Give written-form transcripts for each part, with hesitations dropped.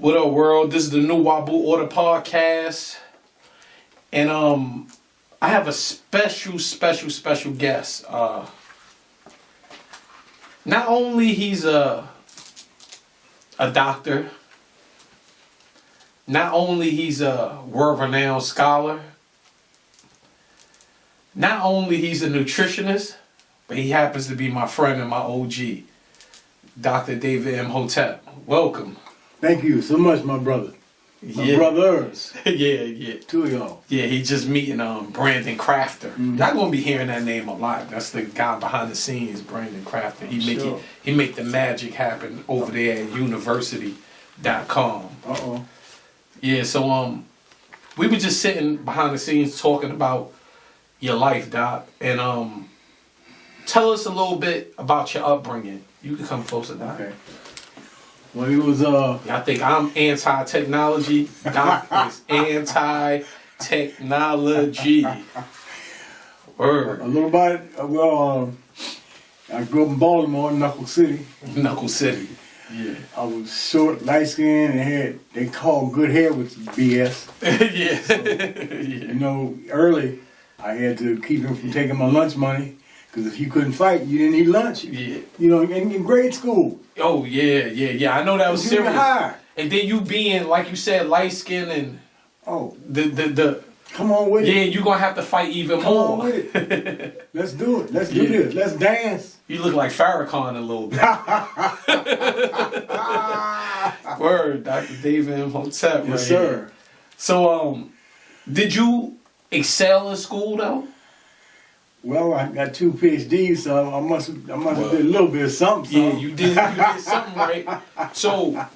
What up, world? This is the new Wabu Order podcast. And I have a special guest. Not only he's a doctor, not only he's a world-renowned scholar, not only he's a nutritionist, but he happens to be my friend and my OG, Dr. David Imhotep. Welcome. Thank you so much, my brother. My brothers. Yeah. Two of y'all. Yeah, he just meeting Brandon Crafter. Mm-hmm. Y'all gonna be hearing that name a lot. That's the guy behind the scenes, Brandon Crafter. He make the magic happen over there at university.com. Uh-oh. Yeah, so we were just sitting behind the scenes talking about your life, Doc, and tell us a little bit about your upbringing. You can come closer, Doc. Okay. Well, it was I think I'm anti-technology. Doc is anti-technology. Word. a little about it. I grew up in Baltimore, Knuckle City. Knuckle City. Yeah. I was short, light skinned, and they called good hair with BS. Yeah. So, you know, early I had to keep him from taking my lunch money. Because if you couldn't fight, you didn't eat lunch. Yeah. You know, in grade school. Oh, yeah. I know that was serious. High. And then you being, like you said, light-skinned and... Oh. The Come on with it. Yeah, you're going to have to fight even Come more. on with it. Let's do it. Let's do this. Let's dance. You look like Farrakhan a little bit. Word, Dr. David Imhotep. Yes, sir. Here. So, did you excel in school, though? Well, I got 2 PhDs, so I must have did a little bit of something. Yeah, you did something right. So,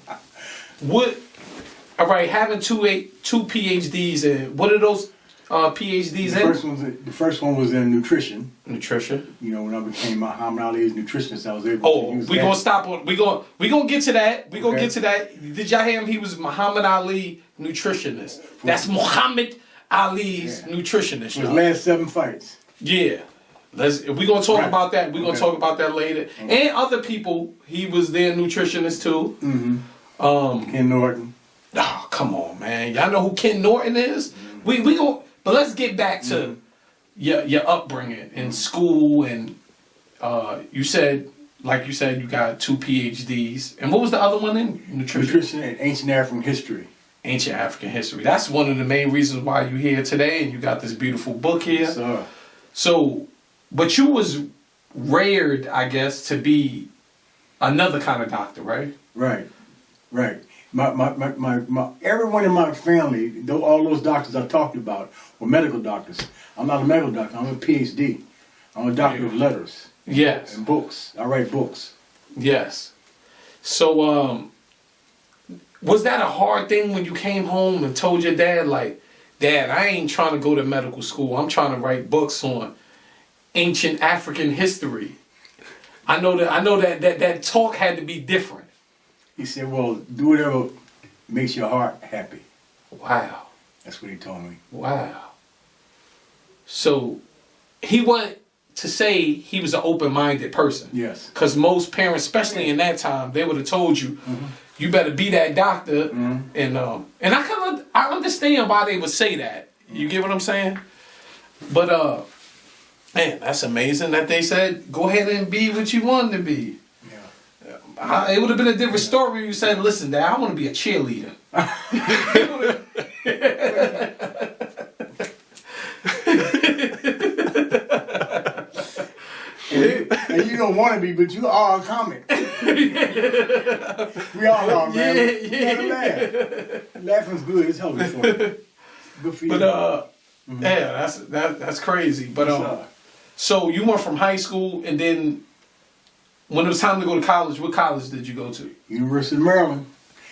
all right, having two PhDs, and what are those PhDs in? The first one was in nutrition. Nutrition. You know, when I became Muhammad Ali's nutritionist, I was able to use we gonna stop on. We gonna get to that. We gonna get to that. Did y'all hear him? He was Muhammad Ali nutritionist. That's Muhammad Ali's nutritionist. For his last 7 fights. Yeah. We're gonna talk about that. We're gonna talk about that later. And other people, he was their nutritionist too. Mm-hmm. Ken Norton. Oh, come on, man. Y'all know who Ken Norton is? Mm-hmm. We go, but let's get back to your upbringing in school, and you said you got 2 PhDs. And what was the other one in? Nutrition and ancient African history. Ancient African history. That's one of the main reasons why you're here today, and you got this beautiful book here. Yes, sir. So, but you was reared, I guess, to be another kind of doctor, right? Right. My everyone in my family, all those doctors I talked about were medical doctors. I'm not a medical doctor. I'm a PhD. I'm a doctor of letters. Yes. And books. I write books. Yes. So, was that a hard thing when you came home and told your dad, like, Dad, I ain't trying to go to medical school. I'm trying to write books on ancient African history. I know that talk had to be different. He said, well, do whatever makes your heart happy. Wow. That's what he told me. Wow. So he wanted to say he was an open-minded person. Yes. Because most parents, especially in that time, they would have told you, you better be that doctor. And I understand why they would say that. You get what I'm saying? But man, that's amazing that they said go ahead and be what you wanted to be. Yeah. It would have been a different story if you said, listen, Dad, I want to be a cheerleader. And you don't want to be, but you are a comic. We all are, man. You gotta laugh. Laughing's good. It's healthy for you. Good for you. But yeah, that's crazy. But so you went from high school, and then when it was time to go to college, what college did you go to? University of Maryland.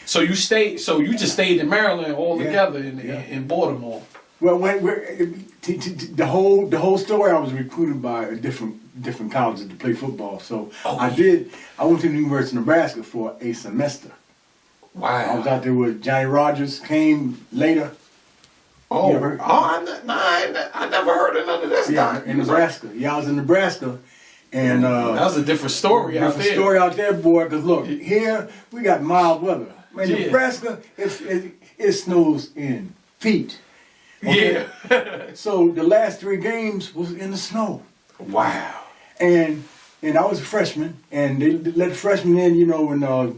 So you just stayed in Maryland all together in Baltimore. Well, the whole story, I was recruited by a different colleges to play football. So I went to the University of Nebraska for a semester. Wow. I was out there with Johnny Rogers, came later. I never heard of none of this. Yeah, in Nebraska. Yeah, I was in Nebraska. And that was a different story out there. Different story out there, boy, because look, here we got mild weather. Man, Nebraska, it snows in feet. Okay? Yeah. So the last 3 games was in the snow. Wow. And I was a freshman, and they let the freshmen in, you know, in the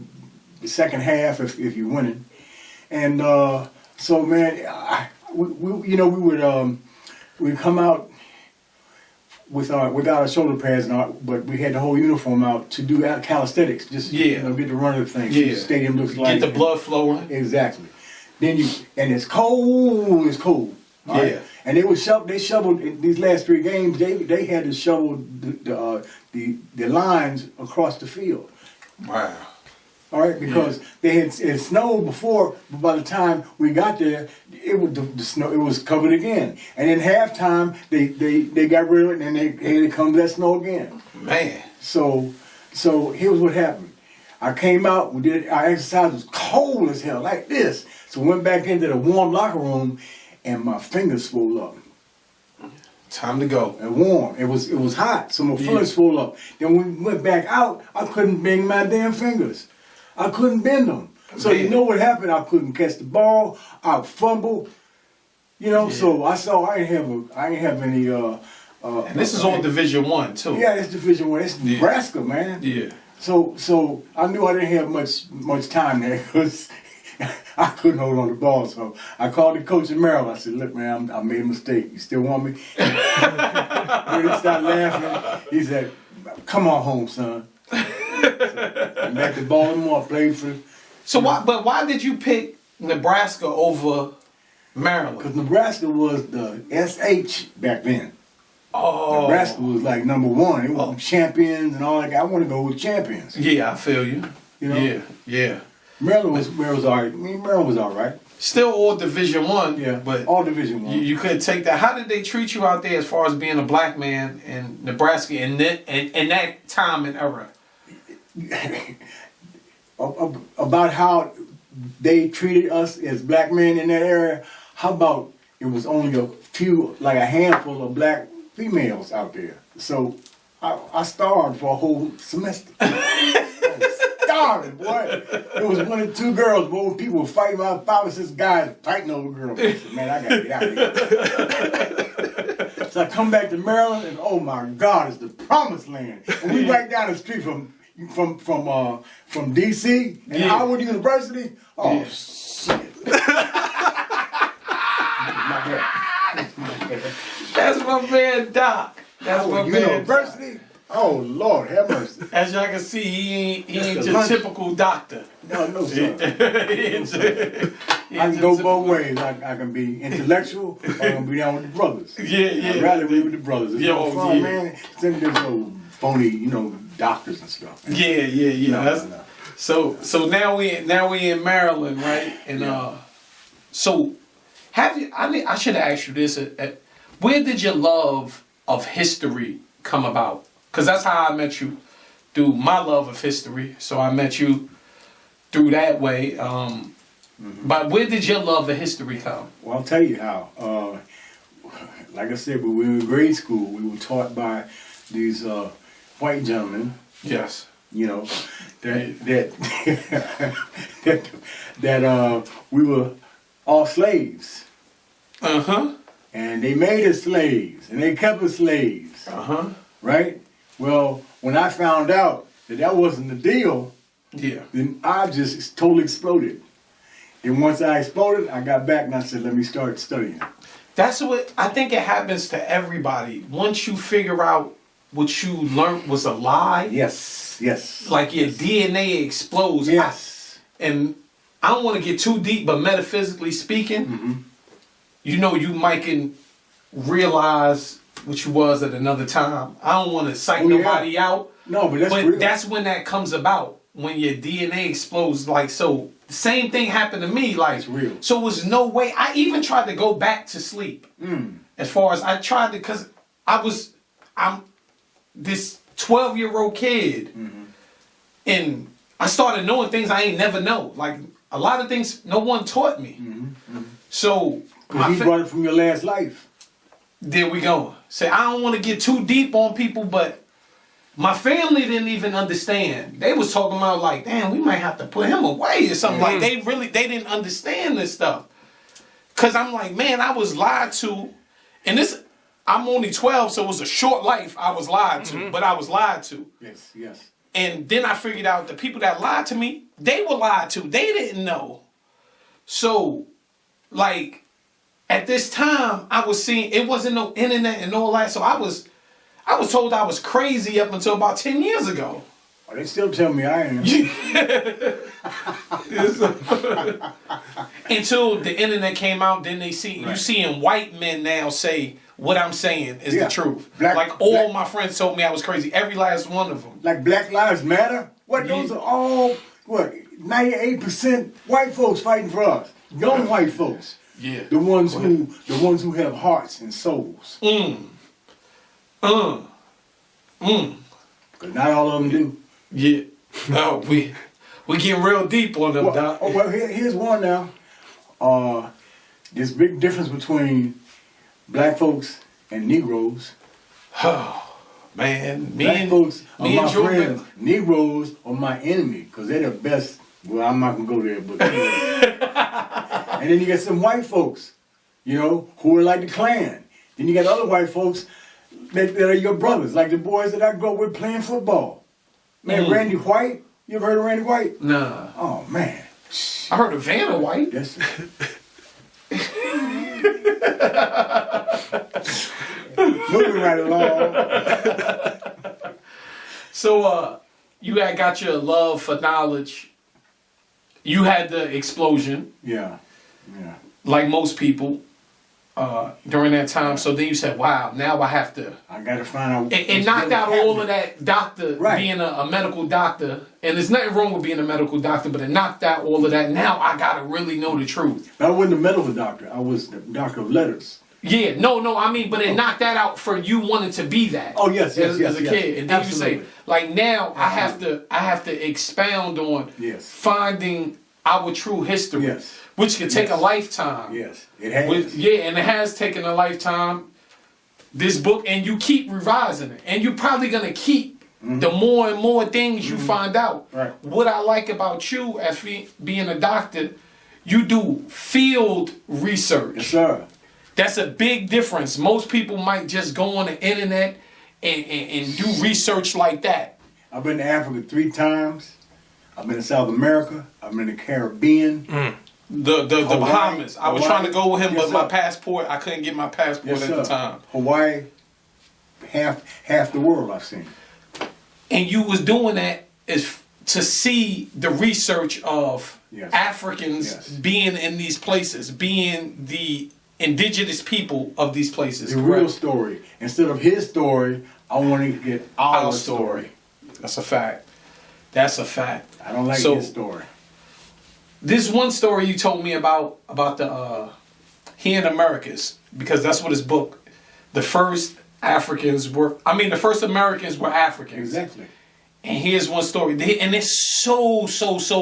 second half if you're winning. And so, man, we would come out without our shoulder pads, but we had the whole uniform out to do calisthenics, just get the run of the thing. Yeah. The stadium looks like get the blood flowing. Exactly. Then and it's cold. It's cold. Right? Yeah. And they shoveled these last 3 games. They had to shovel the lines across the field. Wow. All right, because it snowed before, but by the time we got there, the snow was covered again. And in halftime, they got rid of it, and here it comes that snow again. Man. So here's what happened. I came out, our exercise was cold as hell, like this. So went back into the warm locker room, and my fingers swelled up. Time to go. And warm. It was hot, so my fingers swelled up. Then when we went back out, I couldn't bend my damn fingers. I couldn't bend them. So you know what happened? I couldn't catch the ball. I fumbled. You know, so I ain't have any. And this is all Division I too. Yeah, it's Division I. It's Nebraska, man. Yeah. So I knew I didn't have much time there because I couldn't hold on to the ball. So I called the coach in Maryland. I said, "Look, man, I made a mistake. You still want me?" He started laughing. He said, "Come on home, son." And back to Baltimore, played for. So why did you pick Nebraska over Maryland? Because Nebraska was the SH back then. Oh. Nebraska was like number 1. It was champions and all that. I want to go with champions. Yeah, I feel you. You know? Yeah. Maryland was all right. I mean, Maryland was all right. Still all Division I. Yeah, but all Division I. You couldn't take that. How did they treat you out there as far as being a black man in Nebraska in that time and era? About how they treated us as black men in that area. How about it was only a handful of black females out there. So I starved for a whole semester. Starving, boy. It was 1 or 2 girls, boy. People were fighting about 5 or 6 guys fighting over girls. I said, man, I gotta get out of here. So I come back to Maryland, and oh my God, it's the promised land. And we right down the street from DC and Howard University. Oh shit. That's my man Doc. That's my man University. Oh Lord, have mercy. As y'all can see, he ain't your typical doctor. No, sir. I can go both ways. I can be intellectual, or I can be down with the brothers. Yeah. I'd rather be with the brothers. It's no fun, man. There's no phony, doctors and stuff. Yeah. No. So now we in Maryland, right? And so have you? I should have asked you this. Where did your love of history come about? Because that's how I met you, through my love of history. So I met you through that way. But where did your love of history come? Well, I'll tell you how. Like I said, when we were in grade school, we were taught by these white gentlemen. Yes. That we were all slaves. Uh-huh. And they made us slaves, and they kept us slaves. Uh-huh. Right? Well, when I found out that wasn't the deal, then I just totally exploded. And once I exploded, I got back and I said, let me start studying. That's what I think it happens to everybody. Once you figure out what you learned was a lie. Yes. Like your DNA explodes. Yes. And I don't want to get too deep, but metaphysically speaking, you might can realize what you was at another time. I don't want to psych nobody out. No, but that's real. That's when that comes about. When your DNA explodes. Like, so the same thing happened to me. Like, it's real. So it was no way. I even tried to go back to sleep. As far as I tried to, because I'm this 12-year-old kid. And I started knowing things I ain't never know. Like, a lot of things no one taught me. So because you brought it from your last life. There we go. Say, I don't want to get too deep on people, but my family didn't even understand. They was talking about like, damn, we might have to put him away or something. Like they didn't understand this stuff. Cause I'm like, man, I was lied to, and this, I'm only 12, so it was a short life. I was lied to, but I was lied to. Yes, yes. And then I figured out the people that lied to me, they were lied to. They didn't know. So, like, at this time, I was seeing, it wasn't no internet and all that. So I was told I was crazy up until about 10 years ago. Oh, they still tell me I am. Until the internet came out, then they see, you seeing white men now say, what I'm saying is the truth. My friends told me I was crazy. Every last one of them. Like Black Lives Matter? What? Those are all, 98% white folks fighting for us. Young white folks. Yeah. The ones who have hearts and souls. Because not all of them do. Yeah. No, we getting real deep on them, Doc. Here's one now. There's a big difference between black folks and Negroes. Oh, man. Black folks are my friends. Negroes are my enemy because they're the best. Well, I'm not going to go there, but anyway. And then you get some white folks, who are like the Klan. Then you got other white folks that are your brothers, like the boys that I grew up with playing football. Man, Randy White. You ever heard of Randy White? Nah. Oh, man. I heard of Vanna White. Yes. Moving right along. So, you had got your love for knowledge. You had the explosion. Yeah. Like most people during that time. So then you said, wow, now I got to find out. It knocked out all of that doctor, being a medical doctor. And there's nothing wrong with being a medical doctor, but it knocked out all of that. Now I got to really know the truth. I wasn't a medical doctor. I was the doctor of letters. Yeah, no, I mean, but it knocked that out for you wanting to be that. Oh, yes, as a kid. And then you say, like, now I have to expound on finding our true history, which could take a lifetime. Yes, it has. And it has taken a lifetime. This book, and you keep revising it, and you're probably gonna keep the more and more things you find out. Right. What I like about you as being a doctor, you do field research. Yes, sir. That's a big difference. Most people might just go on the internet and do research like that. I've been to Africa 3 times. I've been to South America. I've been to the Caribbean. The Bahamas. I was trying to go with him, but my passport, I couldn't get my passport at the time. Hawaii, half the world I've seen. And you was doing that is to see the research of Africans being in these places, being the indigenous people of these places. The real story. Instead of his story, I want to get our story. That's a fact. That's a fact. I don't like his story. This one story you told me about the here in Americas, because that's what his book. The first Americans were Africans. Exactly. And here's one story, and there's so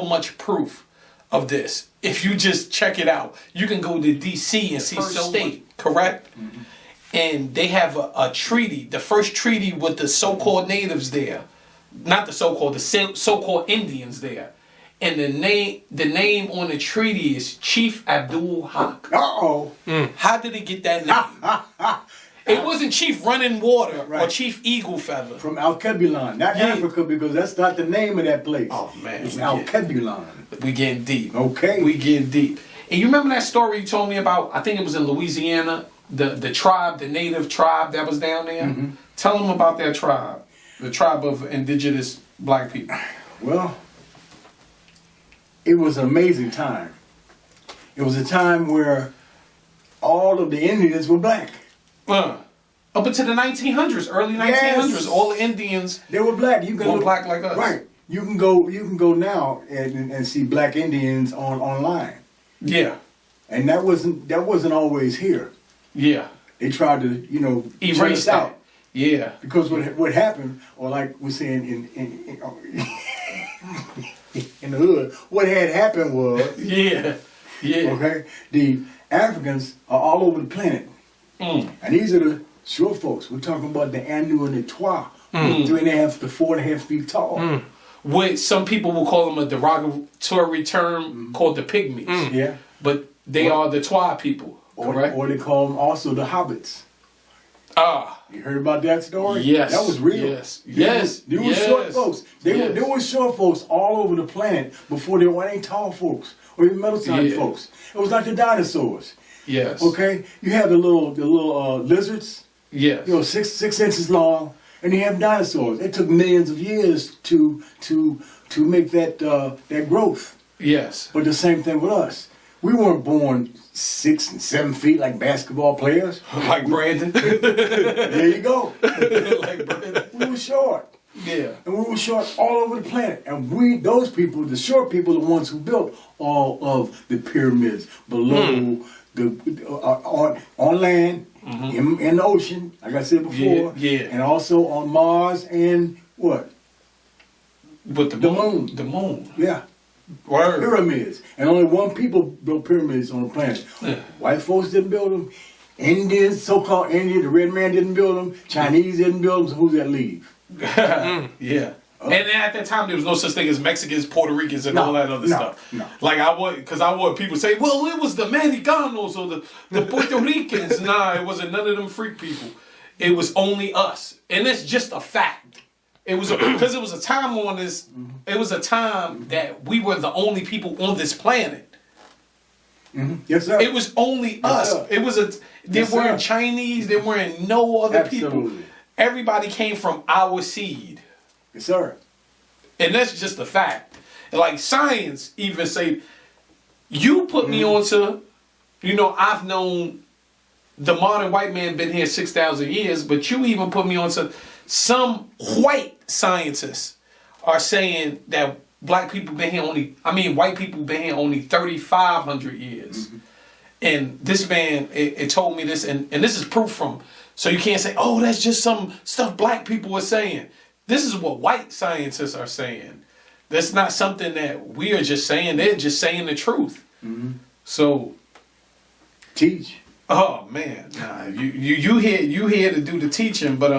much proof of this. If you just check it out, you can go to D.C. and see state, correct? Mm-hmm. And they have a treaty, the first treaty with the so-called natives there, not the so-called, the so-called Indians there. And the name on the treaty is Chief Abdul Haq. Uh-oh. How did he get that name? It wasn't Chief Running Water or Chief Eagle Feather. From Alkebulan, not Africa, because that's not the name of that place. Oh, man. It's Alkebulan. We getting deep. Okay. We getting deep. And you remember that story you told me about, I think it was in Louisiana, the tribe, the native tribe that was down there? Mm-hmm. Tell them about that tribe, the tribe of indigenous black people. Well, it was an amazing time. It was a time where all of the Indians were black. Up until the 1900s, early 1900s, all the Indians they were black. You were black like us. Right. You can go now and see black Indians online. Yeah. And that wasn't always here. Yeah. They tried to, erase that. Out. Yeah. Because what happened, or like we're saying in the hood, what had happened was okay, the Africans are all over the planet. And these are the short folks. We're talking about the Anu and the Twa 3.5 to 4.5 feet tall. Which some people will call them a derogatory term called the pygmies. Yeah. But they are the Twa people, correct? Or they call them also the hobbits. Ah. You heard about that story? Yes. That was real. Yes. Yes. They were short folks. There were short folks all over the planet before there were any tall folks or even middle-sized folks. It was like the dinosaurs. Yes. Okay? You have the little lizards. Yes. You know, six inches long, and you have dinosaurs. It took millions of years to make that growth. Yes. But the same thing with us. We weren't born 6 and 7 feet like basketball players. Like Brandon. There you go. Like Brandon. We were short. Yeah. And we were short all over the planet. And those people, the short people, are the ones who built all of the pyramids below, on land, in the ocean, like I said before. Yeah. And also on Mars and what? With the moon. The moon. Yeah. Word. Pyramids. And only one people built pyramids on the planet. White folks didn't build them. Indians, so-called Indians, the red man didn't build them. Chinese didn't build them. So who's that leave? Yeah. And at that time, there was no such thing as Mexicans, Puerto Ricans, and all that other stuff. No. Like because I would people say, well, it was the Mexicanos or the Puerto Ricans. Nah, it wasn't none of them freak people. It was only us, and it's just a fact. It was because it was a time on this. It was a time that we were the only people on this planet. Yes, sir. It was only us. Sir. It was there weren't Chinese. There weren't no other people. Everybody came from our seed. Yes, sir. And that's just a fact. And like science even say, you put me onto, I've known the modern white man been here 6,000 years, but you even put me onto some white scientists are saying that white people been here only 3,500 years. And this man, it told me this, and this is proof from, so you can't say, oh, that's just some stuff black people are saying. This is what white scientists are saying. That's not something that we are just saying. They're just saying the truth. So, teach. Oh man, nah, you here to do the teaching, but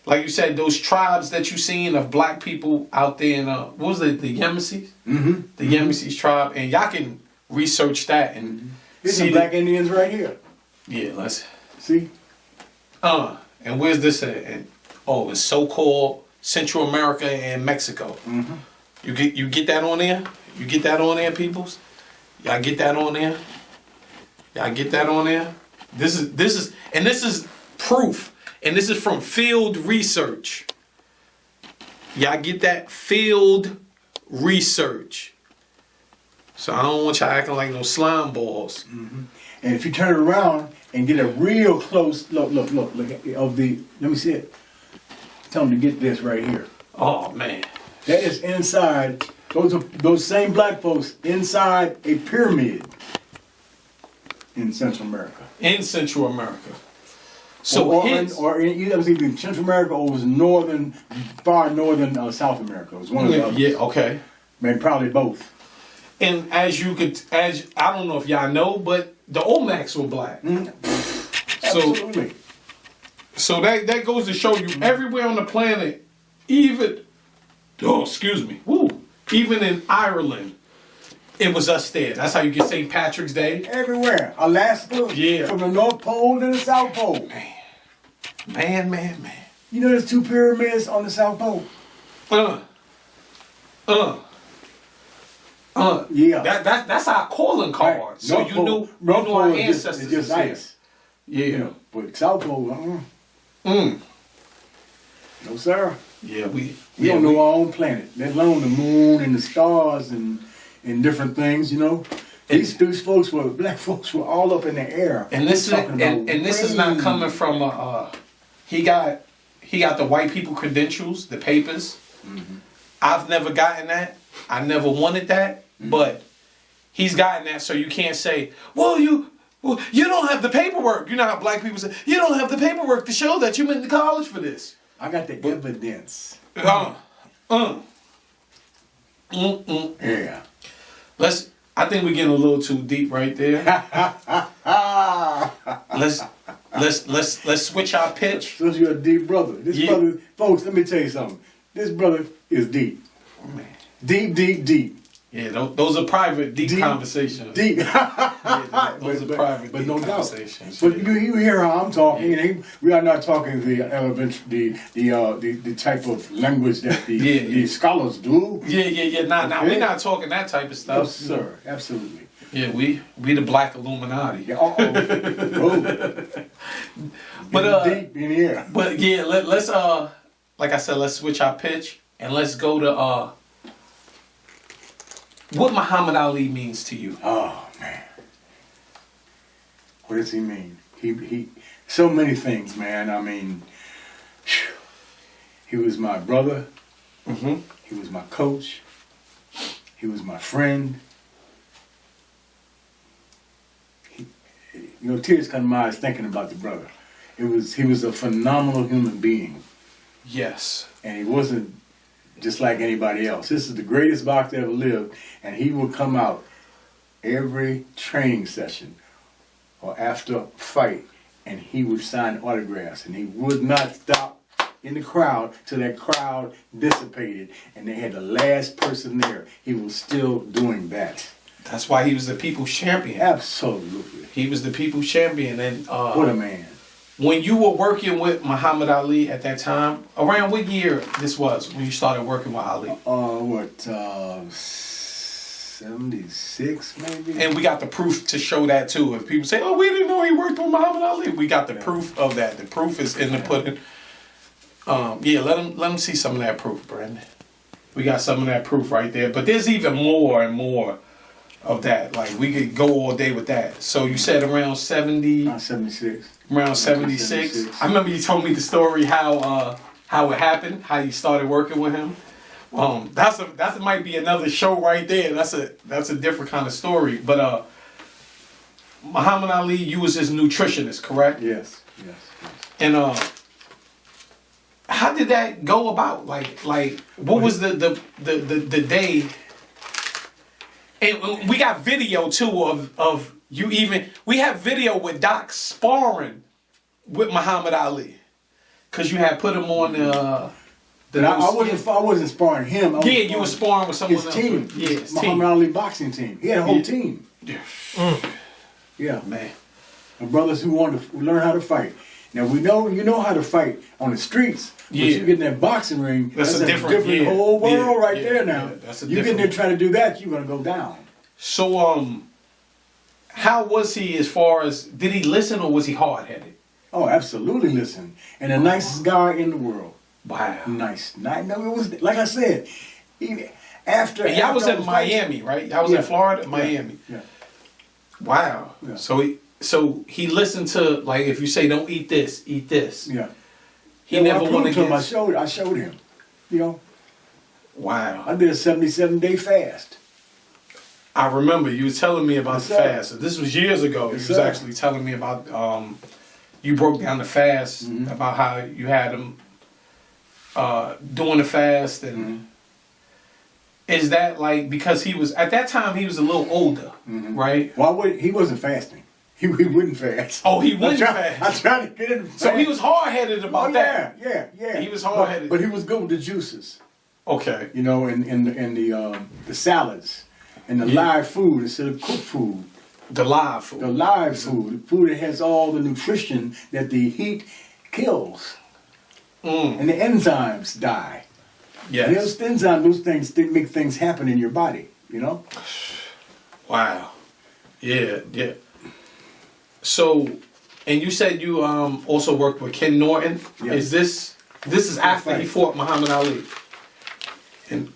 like you said, those tribes that you seen of black people out there in what was it, the Yemesis? The Yemesis tribe, and y'all can research that and There's some black Indians right here. Yeah, let's see. And where's this at? And, it's so-called Central America and Mexico. You get that on there? You get that on there, peoples? Y'all get that on there? Y'all get that on there? This is proof, and this is from field research. Y'all get that field research. So I don't want y'all acting like no slime balls. And if you turn it around and get a real close look of the, let me see it. Tell them to get this right here. Oh man, that is inside. Those same black folks inside a pyramid in Central America. In Central America. So or in either Central America or it was far northern South America. It was one of the others. Yeah, okay. Maybe probably both. And as I don't know if y'all know, but the Olmecs were black. Absolutely. So that goes to show you everywhere on the planet, even in Ireland, it was us there. That's how you get St. Patrick's Day. Everywhere. Alaska. Yeah. From the North Pole to the South Pole. Man. You know there's 2 pyramids on the South Pole? Yeah. That's our calling card. Right. So you knew our ancestors. It's just ice. Yeah. You know, but South Pole, no sir. Yeah, we don't know our own planet, let alone the moon and the stars and different things, These black folks were all up in the air. And this is not coming from he got the white people credentials, the papers. I've never gotten that. I never wanted that, but he's gotten that, so you can't say, well, you don't have the paperwork. You know how black people say, you don't have the paperwork to show that you went to college for this. I got the evidence. Yeah. I think we're getting a little too deep right there. let's switch our pitch. So you're a deep brother. This brother, folks, let me tell you something. This brother is deep. Man. Deep. Yeah, those are private, deep conversations. Deep. Those are private, deep conversations. But you hear how I'm talking. And we are not talking the the type of language that the scholars do. Yeah. Nah, we're not talking that type of stuff. Yes, sir. Absolutely. Yeah, we the Black Illuminati. Yeah, but deep in here. But yeah, let's like I said, let's switch our pitch and let's go to what Muhammad Ali means to you. Oh man, what does he mean? He so many things, man. I mean, he was my brother. Mm-hmm. He was my coach. He was my friend. Tears come to my eyes thinking about the brother. He was a phenomenal human being. Yes. And he wasn't just like anybody else. This is the greatest boxer that ever lived, and he would come out every training session or after a fight, and he would sign autographs, and he would not stop in the crowd till that crowd dissipated, and they had the last person there. He was still doing that. That's why he was the people's champion. Absolutely. He was the people's champion. And what a man. When you were working with Muhammad Ali at that time, around what year this was when you started working with Ali? 76 maybe? And we got the proof to show that too. If people say, oh, we didn't know he worked with Muhammad Ali, we got the proof of that. The proof is in the pudding. Let him see some of that proof, Brandon. We got some of that proof right there. But there's even more and more of that. Like, we could go all day with that. So you said around 70? 76. Around 76. I remember you told me the story how it happened, how you started working with him. That might be another show right there. That's a different kind of story. But Muhammad Ali, you was his nutritionist, correct? Yes. And how did that go about? Like what was the day? And we got video too of you even. We have video with Doc sparring with Muhammad Ali, cause you had put him on I wasn't sparring him. You were sparring with someone else. Team. Yeah, his Muhammad team. Ali boxing team. He had a whole team. Yeah, man. And brothers who wanted to learn how to fight. Now you know how to fight on the streets. But you get in that boxing ring, that's a different whole world there now. You get there trying to do that, you're gonna go down. So how was he as far as, did he listen or was he hard headed? Oh, absolutely listen. And the nicest guy in the world. Wow. Nice. No, it was like I said. After and y'all was in Miami, right? Y'all was in Florida, Miami. Yeah. Wow. Yeah. So he listened to, like, if you say don't eat this, eat this. Yeah. He never wanted to. I showed him. Wow. I did a 77-day fast. I remember you was telling me about the fast. This was years ago. You was actually telling me about you broke down the fast, about how you had him doing the fast, and is that like because he was at that time he was a little older, right? Well, he wasn't fasting. He wouldn't fast. Oh, he wouldn't fast. I tried to get him to fast. So he was hard-headed about that. Yeah. He was hard-headed, but he was good with the juices. Okay. In the salads and the live food instead of cooked food. The live food. The live food. The food that has all the nutrition that the heat kills. And the enzymes die. Yes. And those enzymes, those things make things happen in your body, Wow. Yeah. So, and you said you also worked with Ken Norton. Yes. This is after he fought Muhammad Ali. And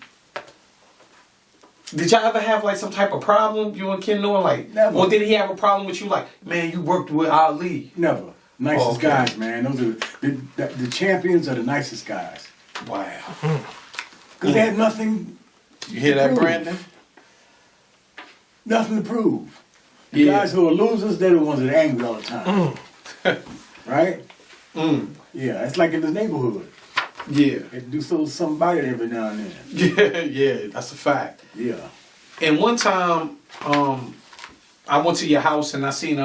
did y'all ever have like some type of problem, you and Ken Norton? Like, never. Or did he have a problem with you? Like, man, you worked with Ali. Never. Nicest guys, man. Those are the champions are the nicest guys. Wow. Because they had nothing. You hear that, Brandon? Nothing to prove. The guys who are losers, they're the ones that are angry all the time. Right? Yeah, it's like in the neighborhood. Yeah. They do something about it every now and then. Yeah, that's a fact. Yeah. And one time, I went to your house and I seen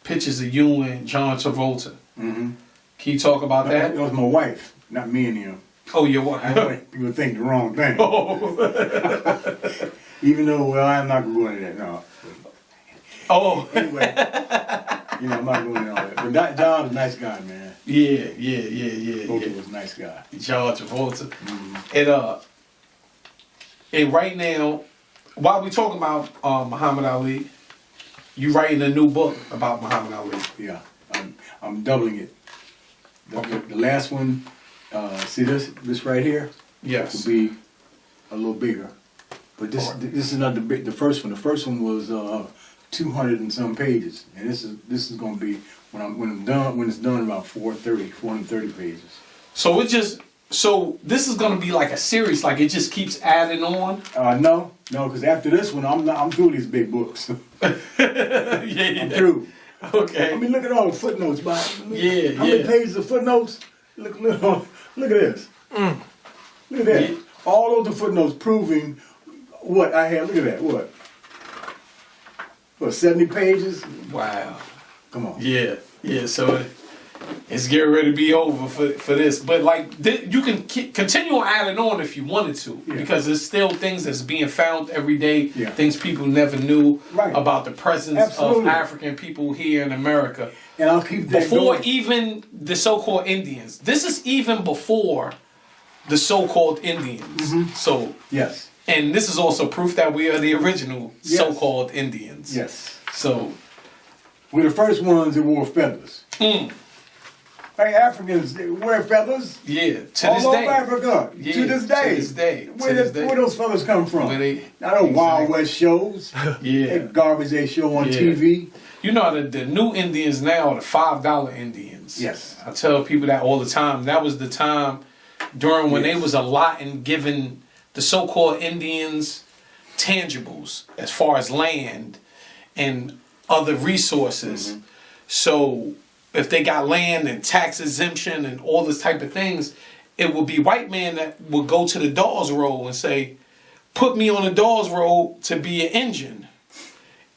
pictures of you and John Travolta. Mm-hmm. Can you talk about that? That was my wife, not me and him. Oh, your wife. People think the wrong thing. Oh. Even though, well, I'm not going to go into that. No. Oh. Anyway, I'm not going into all that. But John's a nice guy, man. Yeah. Travolta was a nice guy. John Travolta. Mm-hmm. And right now, while we talking about Muhammad Ali, you writing a new book about Muhammad Ali. Yeah, I'm doubling it. The last one, see this right here? Yes. Will be a little bigger. But this is not the first one. The first one was 200 and some pages, and this is going to be when it's done about 430 pages. So this is going to be like a series, like it just keeps adding on. No, because after this one, I'm through these big books. Yeah. I'm through. Okay. I mean, look at all the footnotes, Bob. How many pages of footnotes? Look at this. Look at that. Yeah. All of the footnotes proving what I have. Look at that. What, 70 pages? Wow. Come on. Yeah. So it's getting ready to be over for this, but like you can continue adding on if you wanted to, because there's still things that's being found every day, things people never knew about the presence of African people here in America. And I'll keep that before going. Even the so-called Indians. This is even before the so-called Indians. Mm-hmm. So yes, and this is also proof that we are the original so-called Indians. Yes. So we're the first ones that wore feathers. Hey, Africans wear feathers. Yeah, all over Africa. Yeah, to this day. To this day. Where those feathers come from? Not those Wild West shows. That garbage they show on TV. You know, the new Indians now are the $5 Indians. Yes. I tell people that all the time. That was the time during when they was allotting, giving the so-called Indians tangibles as far as land and other resources. Mm-hmm. So if they got land and tax exemption and all this type of things, it would be white men that would go to the Dawes Roll and say, put me on the Dawes Roll to be an engine.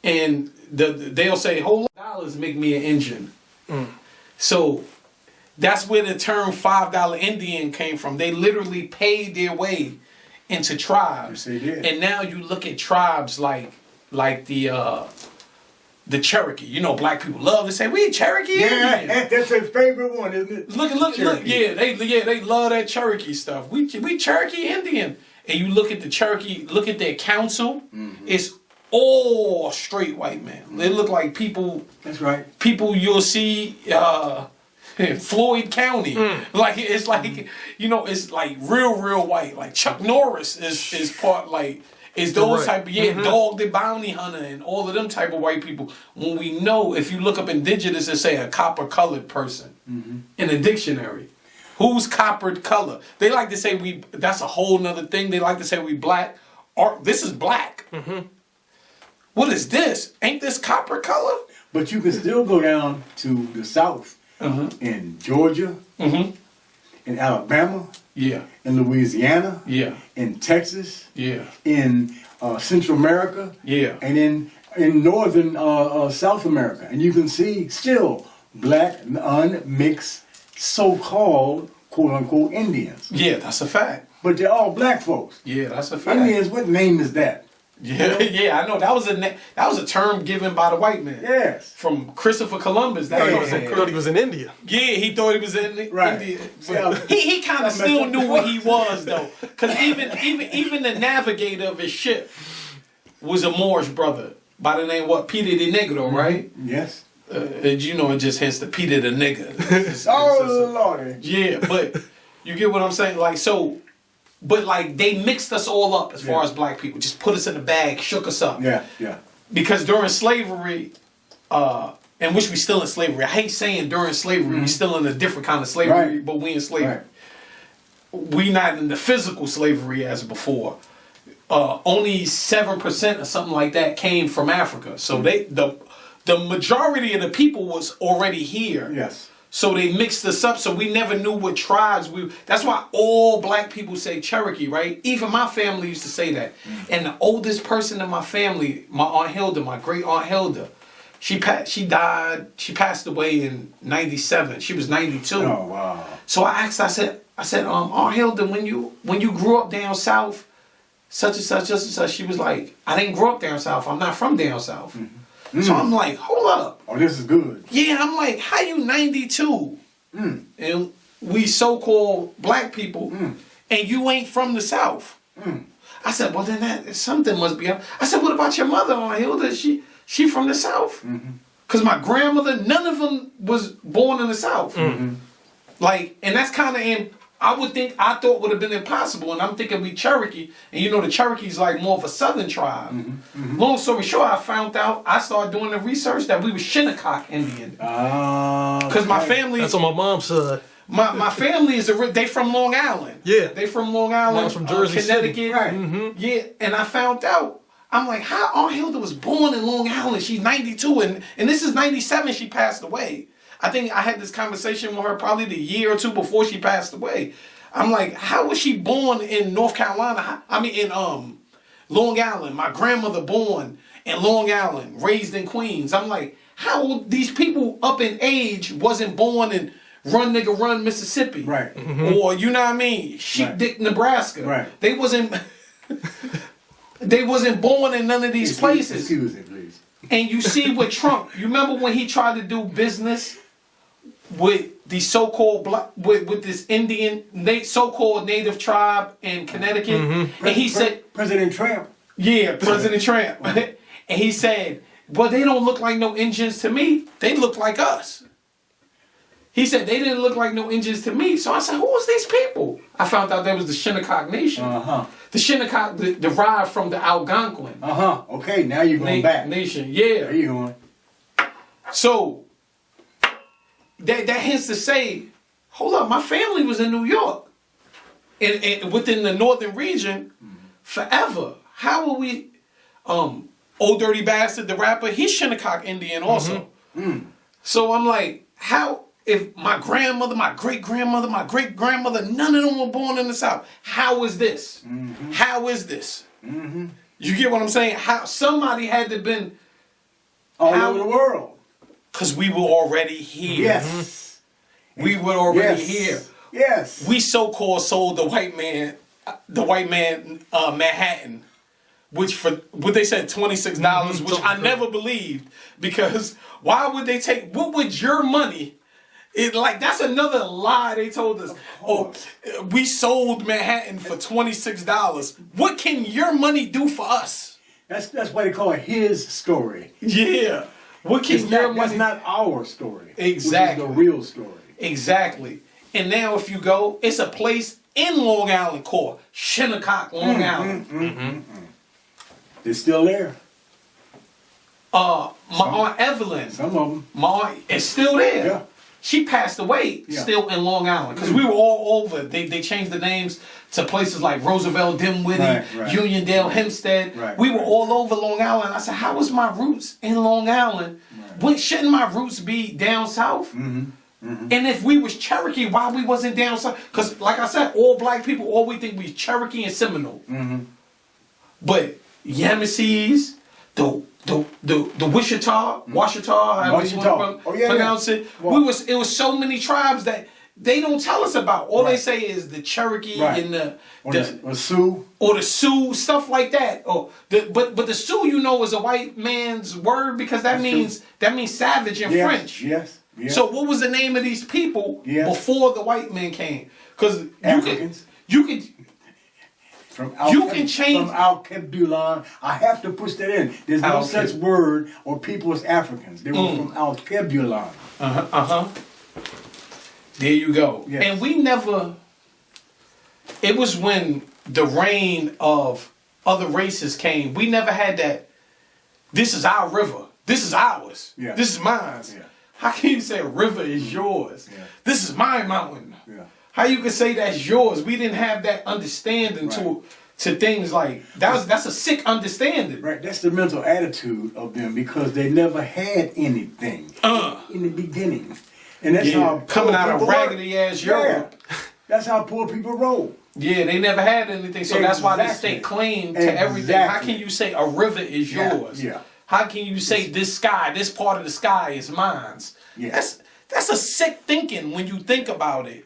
And they'll say, hold $5 make me an engine. So that's where the term $5 Indian came from. They literally paid their way into tribes. Yes, they did. And now you look at tribes like the Cherokee. You know, black people love to say, we Cherokee Indian. Yeah, that's their favorite one, isn't it? Look, yeah, they love that Cherokee stuff. We Cherokee Indian. And you look at the Cherokee, look at their council, it's all straight white men. They look like people. That's right. People you'll see in Floyd County. Like it's like it's like real white. Like Chuck Norris is part like is those type of Dog the Bounty Hunter and all of them type of white people. When we know, if you look up indigenous and say a copper colored person in a dictionary. Who's coppered color? They like to say that's a whole nother thing. They like to say we black. Or this is black. What is this? Ain't this copper color? But you can still go down to the South in Georgia, in Alabama, in Louisiana, in Texas, in Central America, and in northern South America. And you can see still black, unmixed, so-called, quote-unquote, Indians. Yeah, that's a fact. But they're all black folks. Yeah, that's a fact. Indians, what name is that? Yeah, I know. That was a term given by the white man. Yes. From Christopher Columbus. He thought he was in India. Yeah, he thought he was in India. But he kind of still knew what he was, though. Because even the navigator of his ship was a Moorish brother by the name, Peter the Negro, right? Yes. It just hence the Peter the nigger. Lordy. Yeah, but you get what I'm saying? Like, so, but like they mixed us all up as far as black people. Just put us in a bag, shook us up. Yeah. Because during slavery, and which we still in slavery. I hate saying during slavery, we still in a different kind of slavery, but we in slavery. We not in the physical slavery as before. Only 7% or something like that came from Africa. So the majority of the people was already here. Yes. So they mixed us up, so we never knew what tribes that's why all black people say Cherokee, right? Even my family used to say that. And the oldest person in my family, my Aunt Hilda, my great Aunt Hilda, She died. She passed away in '97. She was 92. Oh wow. So I asked. I said, Aunt Hilda, when you grew up down south, such and such, such and such. She was like, I didn't grow up down south. I'm not from down south. Mm-hmm. So I'm like, hold up. Oh, this is good. Yeah, I'm like, how you 92? And we so-called black people, and you ain't from the south. I said, well then something must be up. I said, what about your mother, Aunt Hilda? She from the south? Because my grandmother, none of them was born in the south. Like, and that's kind of I thought would have been impossible, and I'm thinking we Cherokee, and you know the Cherokee's like more of a southern tribe. Long story short, I started doing the research that we were Shinnecock Indian. Because my family... That's on my mom's side. My family they from Long Island. Yeah. They from Long Island. Mom's from Jersey Connecticut. City. Right. Yeah, and I found out. I'm like, how Aunt Hilda was born in Long Island? She's 92, and this is 97. She passed away. I think I had this conversation with her probably the year or two before she passed away. I'm like, how was she born in North Carolina? I mean, in Long Island. My grandmother born in Long Island, raised in Queens. I'm like, how these people up in age wasn't born in Run Nigga Run, Mississippi. Right. Or, you know what I mean? Sheep Dick, Nebraska. Right. They wasn't born in none of these places. Excuse me, please. And you see with Trump, you remember when he tried to do business with the so-called with this Indian, so-called native tribe in Connecticut? And he said... President Trump. Yeah, President Trump. And he said, well, they don't look like no Indians to me. They look like us. He said, they didn't look like no Indians to me. So I said, who was these people? I found out that was the Shinnecock Nation. The Shinnecock derived from the Algonquin. Okay, now you're going back. Nation, yeah. There you going. So, that hence to say, hold up, my family was in New York. And within the northern region, forever. How are we... Old Dirty Bastard, the rapper, he's Shinnecock Indian also. So I'm like, how... If my grandmother, my great-grandmother, my great-grandmother, none of them were born in the South. How is this? How is this? You get what I'm saying? How somebody had to been all over the world. Because we were already here. Yes. We were already here. Yes. We so-called sold the white man Manhattan, which for what they said $26, which I never believed, because why would they take? What would your money? That's another lie they told us. Oh, we sold Manhattan for $26. What can your money do for us? That's why they call it his story. Yeah. What can your money? That's not our story. Exactly. Which is the real story. Exactly. And now if you go, it's a place in Long Island called Shinnecock, Long Island. They're still there. My Aunt Evelyn. Some of them. My aunt is still there. Yeah. She passed away still in Long Island because we were all over. They changed the names to places like Roosevelt, Dinwiddie, Uniondale, Hempstead. We were all over Long Island. I said, how was my roots in Long Island? Shouldn't my roots be down south? And if we was Cherokee, why we wasn't down south? Because like I said, all black people, all we think we Cherokee and Seminole. But Yamasees, the Wichita, however you want to pronounce it. Well, it was so many tribes that they don't tell us about. All they say is the Cherokee and the Sioux. Or the Sioux, stuff like that. But the Sioux, you know, is a white man's word because that means savage in French. Yes. So what was the name of these people before the white man came? Because you could From Al-Kebulan. I have to push that in. There's no such word or people as Africans. They were from Al-Kebulan. There you go. Yes. And we never... It was when the reign of other races came. We never had that, this is our river. This is ours. Yeah. This is mine. Yeah. How can you say a river is yours? Yeah. This is my mountain. Yeah. How you can say that's yours? We didn't have that understanding to things like that's a sick understanding. Right, that's the mental attitude of them because they never had anything in the beginning, and that's how coming out of raggedy ass Europe. That's how poor people roll. Yeah, they never had anything, so that's why they stay claim to everything. How can you say a river is yours? Yeah. How can you say this part of the sky is mine? Yeah. That's a sick thinking when you think about it.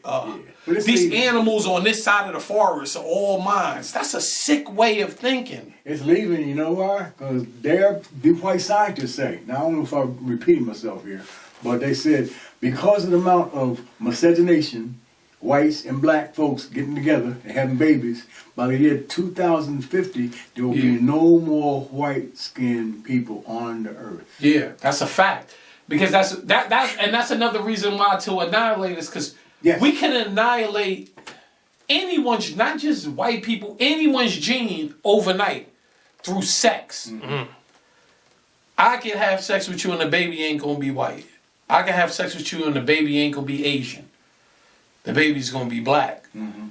These leaving. animals on this side of the forest are all mine. That's a sick way of thinking. It's leaving, you know why? Because the white scientists say, now I don't know if I'm repeating myself here, but they said because of the amount of miscegenation, whites and black folks getting together and having babies, by the year 2050, there will be no more white-skinned people on the earth. Yeah, that's a fact. Because that's another reason why to annihilate us, because we can annihilate anyone's, not just white people, anyone's gene overnight through sex. Mm-hmm. I can have sex with you and the baby ain't gonna be white. I can have sex with you and the baby ain't gonna be Asian. The baby's gonna be black. Mm-hmm.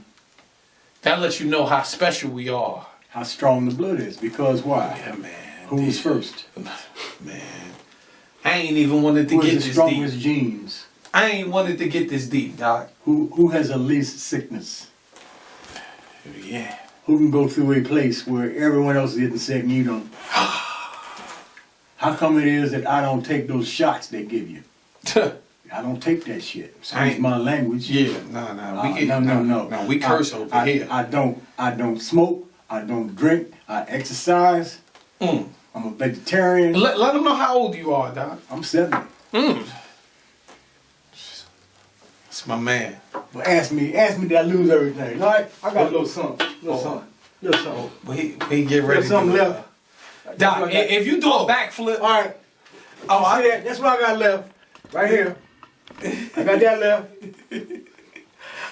That lets you know how special we are. How strong the blood is, because why? Yeah, man. Who was first? Man. I ain't even wanted to get this deep. Who has the strongest genes? I ain't wanted to get this deep, Doc. Who has the least sickness? Yeah. Who can go through a place where everyone else is getting sick and you don't? How come it is that I don't take those shots they give you? I don't take that shit. Excuse my language. Yeah, no. We curse over here. I don't smoke. I don't drink. I exercise. I'm a vegetarian. Let them know how old you are, Doc. I'm 70. That's my man. But ask me, did I lose everything? All right, I got a little something. Little something. We get ready. There's something left. Doc, if you do a backflip. All right. See that? That's what I got left. Right here. I got that left.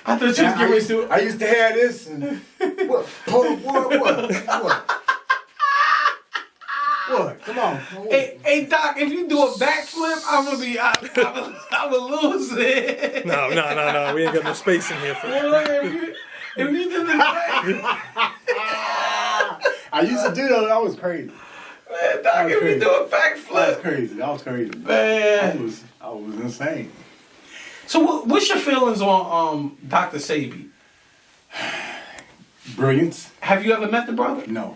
I thought you was getting ready to. I used to have this. And what? Hold on, what? What? Come on. Hey, Doc, if you do a backflip, I'm gonna lose it. No. We ain't got no space in here for that. If you do the back, I used to do that. That was crazy. Man, Doc, if you do a backflip, that was crazy. Man, I was insane. So, what's your feelings on Dr. Saby? Brilliance. Have you ever met the brother? No,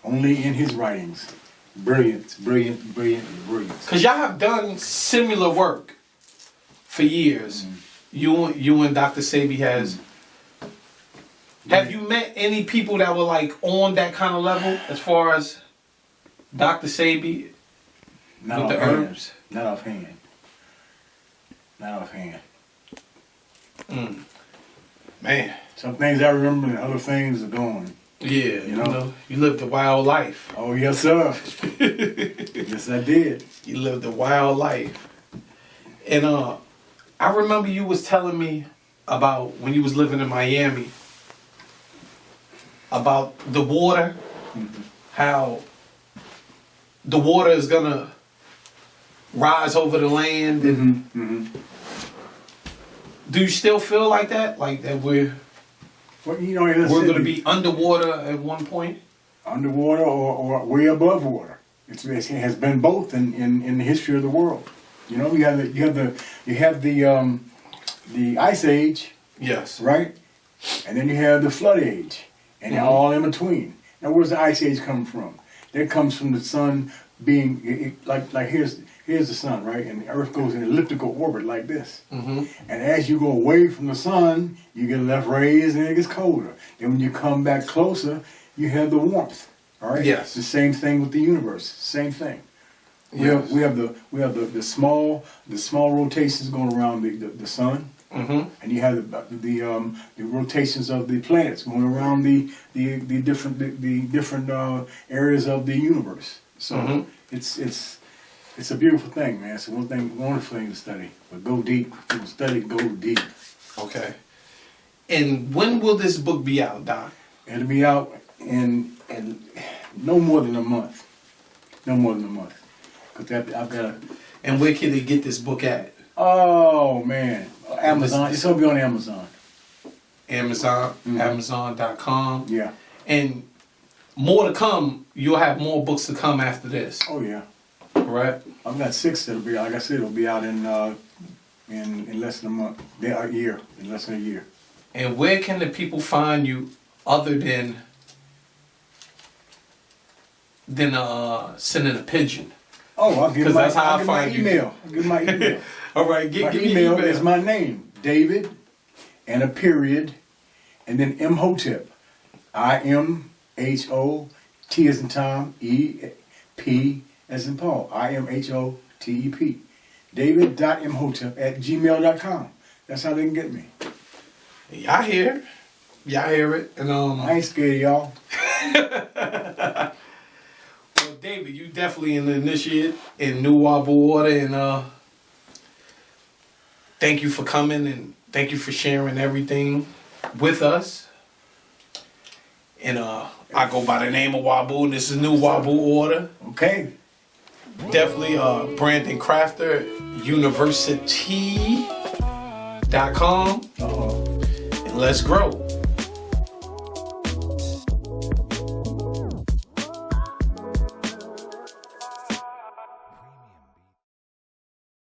only in his writings. Brilliant. Because y'all have done similar work for years. You and Dr. Saby has. Have you met any people that were like on that kind of level as far as Dr. Saby with the herbs? Not offhand. Man. Some things I remember and other things are gone. Yeah, you know, you lived a wild life. Oh, yes, sir. Yes, I did. You lived a wild life. And I remember you was telling me about when you was living in Miami, about the water, how the water is going to rise over the land. And do you still feel like that? Like that we're going to be underwater at one point? Underwater or way above water. It has been both in the history of the world. You know, you have the ice age. Yes. Right? And then you have the flood age. And they're all in between. Now where's the ice age come from? That comes from the sun being like here's the sun, right? And the earth goes in an elliptical orbit like this. And as you go away from the sun, you get left rays and it gets colder. And when you come back closer, you have the warmth. All right? Yes. The same thing with the universe. Same thing. We have the small rotations going around the sun. And you have the rotations of the planets going around the different areas of the universe. So it's a beautiful thing, man. It's wonderful thing to study. But go deep. People study, go deep. Okay. And when will this book be out, Doc? It'll be out in no more than a month. No more than a month. Cause I've got to. And where can they get this book at? Oh man, Amazon. It's gonna be on Amazon. Amazon, Amazon.com. Yeah. And more to come. You'll have more books to come after this. Oh yeah. Right. I've got 6 that'll be. Like I said, it'll be out in less than a month. A year. In less than a year. And where can the people find you other than than sending a pigeon. Oh, I'll give 'Cause my, that's how I'll I give my find you. email. I'll give my email. All right, My give me email email. is my name, David, and a period, and then Imhotep. IMHOT as in Tom, EP as in Paul. IMHOTEP. David.imhotep@gmail.com. That's how they can get me. Y'all hear it. And I ain't scared of y'all. well, David, you definitely an initiate in New Wabu Order, and thank you for coming and thank you for sharing everything with us. And I go by the name of Wabu, and this is New Wabu Order. Okay. Definitely Brandon Crafter, University.com. Uh-oh. And let's grow.